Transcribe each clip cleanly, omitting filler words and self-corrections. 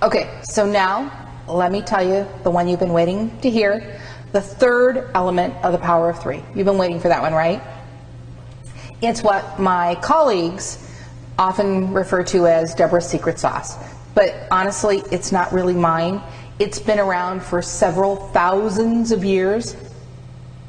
Okay, so now let me tell you the one you've been waiting to hear, the third element of the power of three. You've been waiting for that one, right? It's what my colleagues often refer to as Deborah's secret sauce. But honestly, it's not really mine. It's been around for several thousands of years.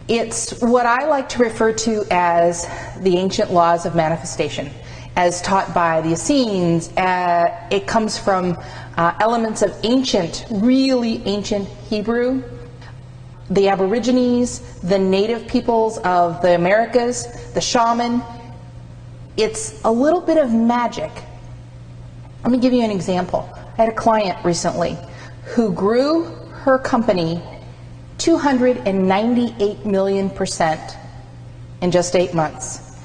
It's what I like to refer to as the ancient laws of manifestation, as taught by the Essenes. It comes from elements of ancient, really ancient Hebrew. The Aborigines, the native peoples of the Americas, the shaman. It's a little bit of magic. Let me give you an example. I had a client recently who grew her company 298 million% in just 8 months.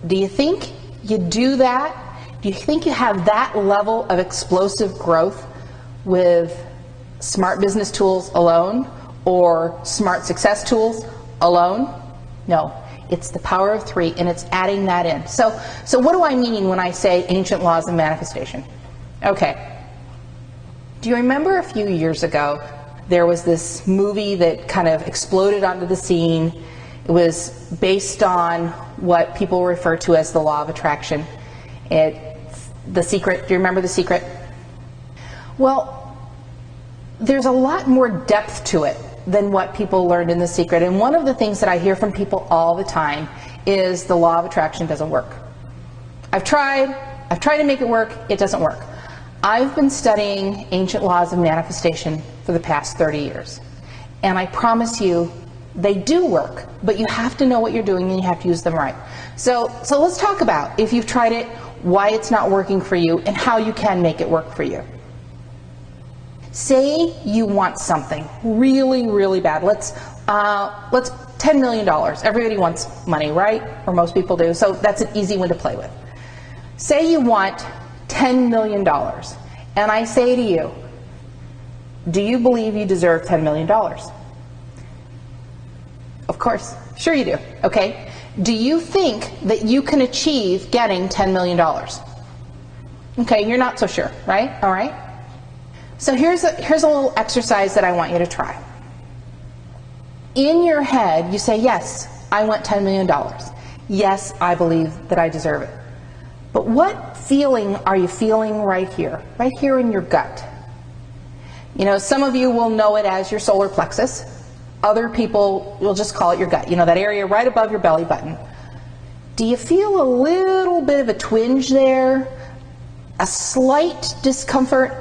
Do you think you do that? Do you think you have that level of explosive growth with smart business tools alone or smart success tools alone? No, it's the power of three, and it's adding that in. So what do I mean when I say ancient laws of manifestation? Okay. Do you remember a few years ago there was this movie that kind of exploded onto the scene? It was based on what people refer to as the law of attraction. The Secret. Do you remember The Secret? Well, there's a lot more depth to it than what people learned in The Secret. And one of the things that I hear from people all the time is the law of attraction doesn't work. I've tried to make it work, it doesn't work. I've been studying ancient laws of manifestation for the past 30 years. And I promise you, they do work, but you have to know what you're doing and you have to use them right. So let's talk about, if you've tried it, why it's not working for you and how you can make it work for you. Say you want something really, really bad. Let's $10 million. Everybody wants money, right? Or most people do. So that's an easy one to play with. Say you want $10 million. And I say to you, do you believe you deserve $10 million? Of course. Sure you do. Okay. Do you think that you can achieve getting $10 million? Okay, you're not so sure, right? All right. So here's a little exercise that I want you to try. In your head, you say, yes, I want $10 million. Yes, I believe that I deserve it. But what feeling are you feeling right here in your gut? You know, some of you will know it as your solar plexus. Other people will just call it your gut. You know, that area right above your belly button. Do you feel a little bit of a twinge there? A slight discomfort?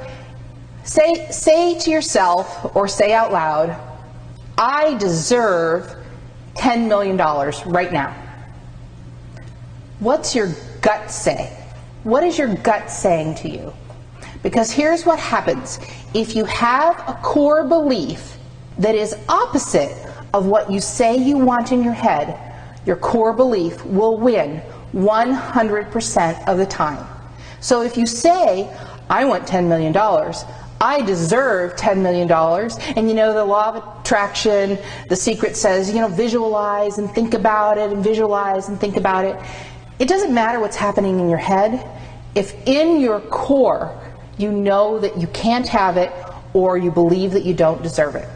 Say to yourself, or say out loud, I deserve $10 million right now. What's your gut say? What is your gut saying to you? Because here's what happens. If you have a core belief that is opposite of what you say you want in your head, your core belief will win 100% of the time. So if you say, I want $10 million, I deserve $10 million, and you know the law of attraction, The Secret says, you know, visualize and think about it, and visualize and think about it. It doesn't matter what's happening in your head. If in your core you know that you can't have it, or you believe that you don't deserve it,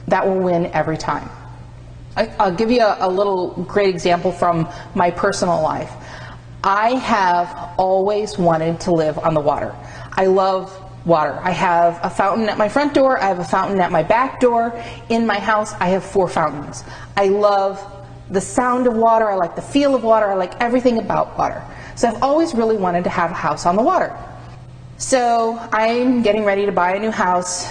that will win every time. I'll give you a little great example from my personal life. I have always wanted to live on the water. I love water. I have a fountain at my front door. I have a fountain at my back door. In my house, I have 4 fountains. I love the sound of water. I like the feel of water. I like everything about water. So I've always really wanted to have a house on the water. So I'm getting ready to buy a new house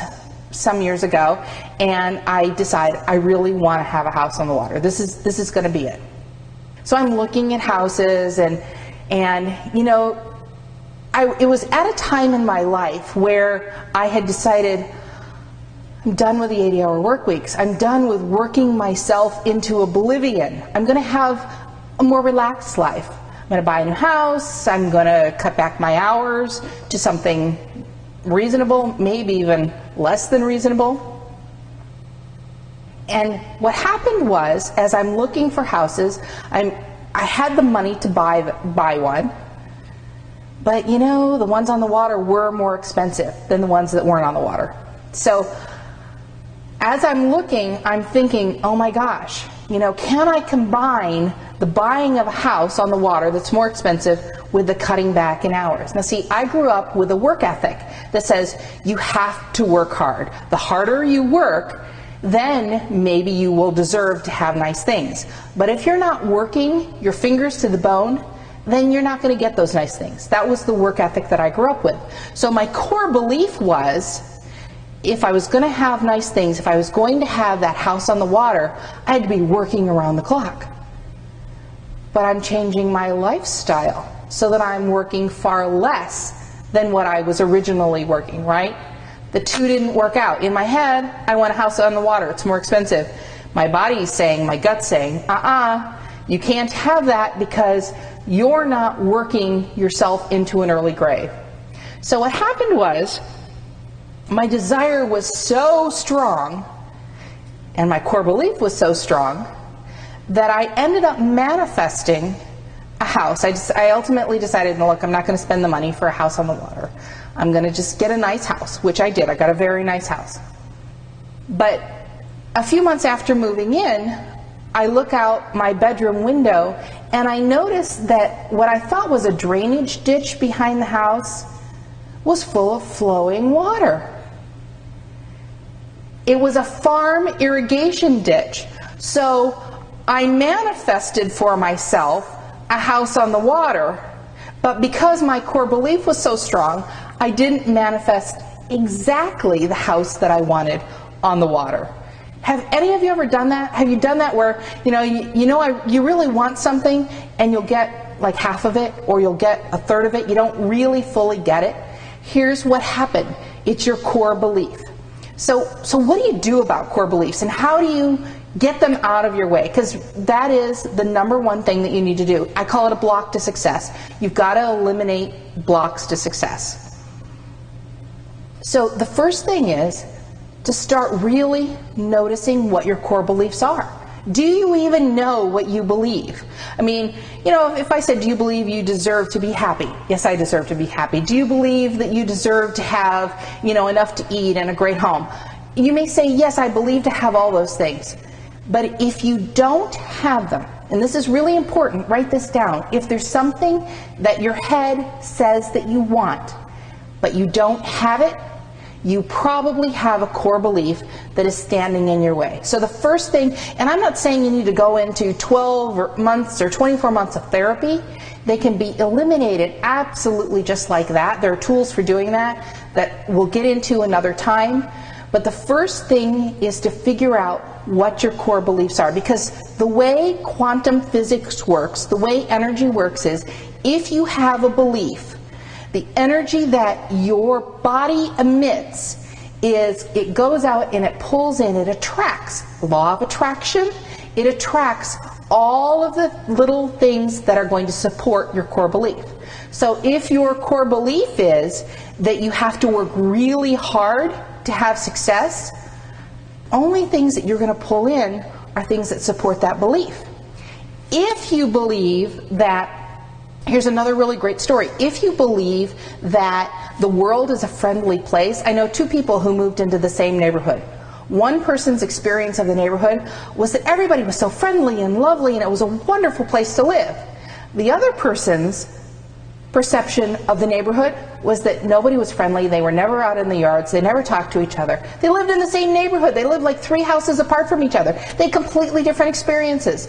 some years ago, and I decide I really want to have a house on the water. This is going to be it. So I'm looking at houses, and you know, it was at a time in my life where I had decided I'm done with the 80-hour work weeks. I'm done with working myself into oblivion. I'm going to have a more relaxed life. I'm going to buy a new house. I'm going to cut back my hours to something reasonable, maybe even less than reasonable. And what happened was, as I'm looking for houses, I had the money to buy one. But you know, the ones on the water were more expensive than the ones that weren't on the water. So as I'm looking, I'm thinking, oh my gosh, you know, can I combine the buying of a house on the water that's more expensive with the cutting back in hours? Now see, I grew up with a work ethic that says you have to work hard. The harder you work, then maybe you will deserve to have nice things. But if you're not working your fingers to the bone, then you're not going to get those nice things. That was the work ethic that I grew up with. So my core belief was, if I was going to have nice things, if I was going to have that house on the water, I had to be working around the clock. But I'm changing my lifestyle so that I'm working far less than what I was originally working, right? The two didn't work out. In my head, I want a house on the water. It's more expensive. My body's saying, my gut's saying, you can't have that because you're not working yourself into an early grave. So what happened was, my desire was so strong, and my core belief was so strong, that I ended up manifesting a house. I ultimately decided, no, look, I'm not going to spend the money for a house on the water. I'm going to just get a nice house, which I did. I got a very nice house. But a few months after moving in, I look out my bedroom window and I noticed that what I thought was a drainage ditch behind the house was full of flowing water. It was a farm irrigation ditch. So I manifested for myself a house on the water, but because my core belief was so strong, I didn't manifest exactly the house that I wanted on the water. Have any of you ever done that? Have you done that where, you really want something and you'll get like half of it or you'll get a third of it? You don't really fully get it. Here's what happened. It's your core belief. So what do you do about core beliefs and how do you get them out of your way? Because that is the number one thing that you need to do. I call it a block to success. You've got to eliminate blocks to success. So the first thing is to start really noticing what your core beliefs are. Do you even know what you believe? I mean, if I said, do you believe you deserve to be happy? Yes, I deserve to be happy. Do you believe that you deserve to have, enough to eat and a great home? You may say, yes, I believe to have all those things. But if you don't have them, and this is really important, write this down. If there's something that your head says that you want, but you don't have it, you probably have a core belief that is standing in your way. So the first thing, and I'm not saying you need to go into 12 months or 24 months of therapy. They can be eliminated absolutely just like that. There are tools for doing that we'll get into another time. But the first thing is to figure out what your core beliefs are, because the way quantum physics works, the way energy works is, if you have a belief, the energy that your body emits it goes out and it pulls in, it attracts. Law of attraction, it attracts all of the little things that are going to support your core belief. So if your core belief is that you have to work really hard to have success, only things that you're going to pull in are things that support that belief. If you believe that, here's another really great story. If you believe that the world is a friendly place, I know two people who moved into the same neighborhood. One person's experience of the neighborhood was that everybody was so friendly and lovely and it was a wonderful place to live. The other person's perception of the neighborhood was that nobody was friendly, they were never out in the yards, they never talked to each other. They lived in the same neighborhood, they lived like 3 houses apart from each other. They had completely different experiences.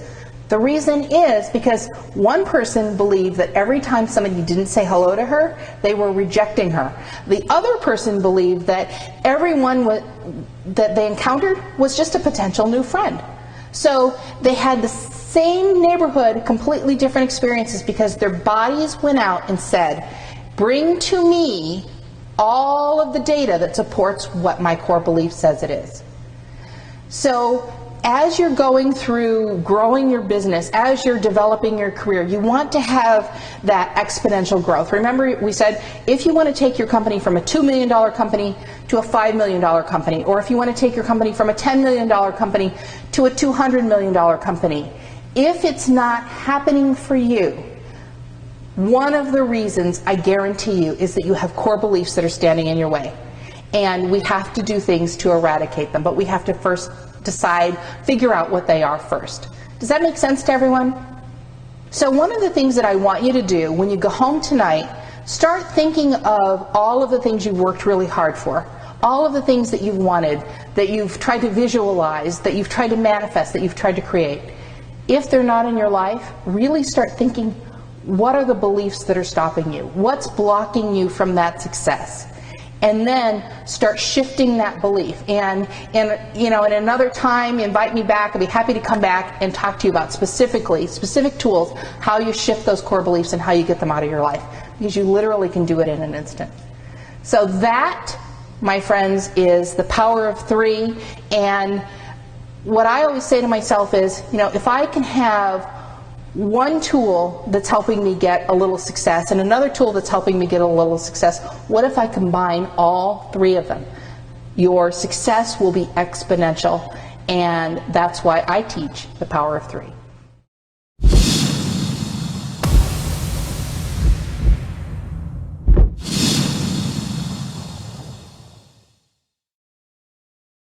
The reason is because one person believed that every time somebody didn't say hello to her, they were rejecting her. The other person believed that everyone that they encountered was just a potential new friend. So they had the same neighborhood, completely different experiences, because their bodies went out and said, bring to me all of the data that supports what my core belief says it is. So as you're going through growing your business, as you're developing your career, you want to have that exponential growth. Remember, we said if you want to take your company from a $2 million company to a $5 million company, or if you want to take your company from a $10 million company to a $200 million company, if it's not happening for you, One of the reasons, I guarantee you, is that you have core beliefs that are standing in your way. And we have to do things to eradicate them, but we have to first figure out what they are first. Does that make sense to everyone? So one of the things that I want you to do when you go home tonight, start thinking of all of the things you've worked really hard for, all of the things that you've wanted, that you've tried to visualize, that you've tried to manifest, that you've tried to create. If they're not in your life, really start thinking, what are the beliefs that are stopping you? What's blocking you from that success? And then start shifting that belief. And in another time, invite me back. I'd be happy to come back and talk to you about specific tools, how you shift those core beliefs and how you get them out of your life. Because you literally can do it in an instant. So that, my friends, is the power of 3. And what I always say to myself is, if I can have one tool that's helping me get a little success and another tool that's helping me get a little success, what if I combine all 3 of them? Your success will be exponential, and that's why I teach the power of 3.